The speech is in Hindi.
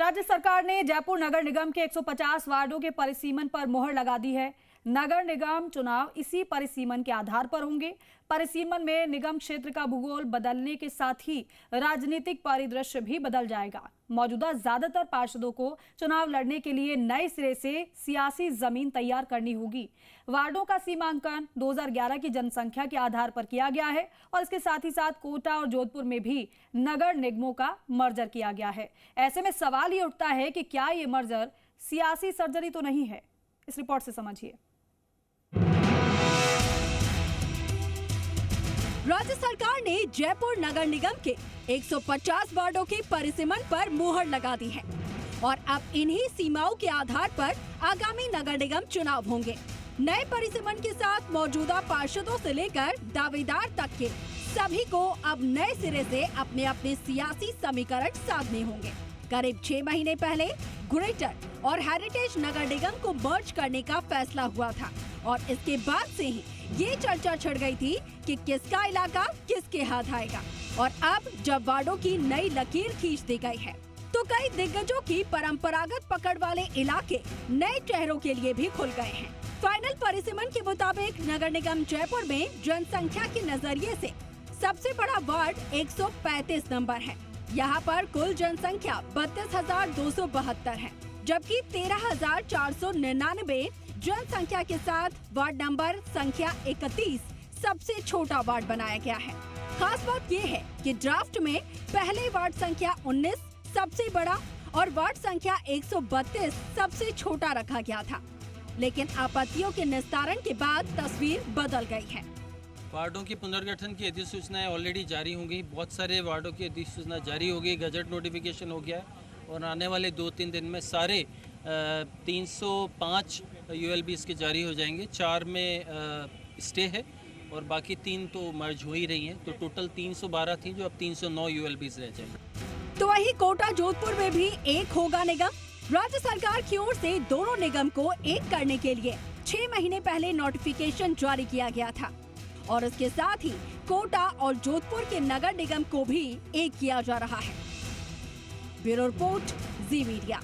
राज्य सरकार ने जयपुर नगर निगम के 150 वार्डों के परिसीमन पर मोहर लगा दी है। नगर निगम चुनाव इसी परिसीमन के आधार पर होंगे। परिसीमन में निगम क्षेत्र का भूगोल बदलने के साथ ही राजनीतिक परिदृश्य भी बदल जाएगा। मौजूदा ज्यादातर पार्षदों को चुनाव लड़ने के लिए नए सिरे से सियासी जमीन तैयार करनी होगी। वार्डों का सीमांकन 2011 की जनसंख्या के आधार पर किया गया है और इसके साथ ही साथ कोटा और जोधपुर में भी नगर निगमों का मर्जर किया गया है। ऐसे में सवाल ये उठता है कि क्या ये मर्जर सियासी सर्जरी तो नहीं है? इस रिपोर्ट से समझिए। राज्य सरकार ने जयपुर नगर निगम के 150 वार्डों के परिसीमन पर मुहर लगा दी है और अब इन्हीं सीमाओं के आधार पर आगामी नगर निगम चुनाव होंगे। नए परिसीमन के साथ मौजूदा पार्षदों से लेकर दावेदार तक के सभी को अब नए सिरे से अपने अपने सियासी समीकरण साधने होंगे। करीब 6 महीने पहले ग्रेटर और हेरिटेज नगर निगम को मर्ज करने का फैसला हुआ था और इसके बाद से ही ये चर्चा छिड़ गई थी कि किसका इलाका किसके हाथ आएगा। और अब जब वार्डों की नई लकीर खींच दी गई है तो कई दिग्गजों की परंपरागत पकड़ वाले इलाके नए चेहरों के लिए भी खुल गए हैं। फाइनल परिसीमन के मुताबिक नगर निगम जयपुर में जनसंख्या के नजरिए से सबसे बड़ा वार्ड 135 नंबर है। यहाँ पर कुल जनसंख्या 32,272 है, जबकि 13,499 जनसंख्या के साथ वार्ड नंबर संख्या 31 सबसे छोटा वार्ड बनाया गया है। खास बात ये है कि ड्राफ्ट में पहले वार्ड संख्या 19 सबसे बड़ा और वार्ड संख्या 132 सबसे छोटा रखा गया था, लेकिन आपत्तियों के निस्तारण के बाद तस्वीर बदल गई है। वार्डों के पुनर्गठन की अधिसूचनाएं ऑलरेडी जारी हो गई। बहुत सारे वार्डों की अधिसूचना जारी हो गई, गजट नोटिफिकेशन हो गया है और आने वाले 2-3 दिन में सारे 305 ULBs के जारी हो जाएंगे। 4 में स्टे है और बाकी 3 तो मर्ज हो ही रही हैं, तो टोटल 312 थी जो अब 309 ULBs रह जाएंगे। तो वही कोटा जोधपुर में भी एक होगा निगम। राज्य सरकार की ओर से दोनों निगम को एक करने के लिए 6 महीने पहले नोटिफिकेशन जारी किया गया था और इसके साथ ही कोटा और जोधपुर के नगर निगम को भी एक किया जा रहा है। ब्यूरो रिपोर्ट, जी मीडिया।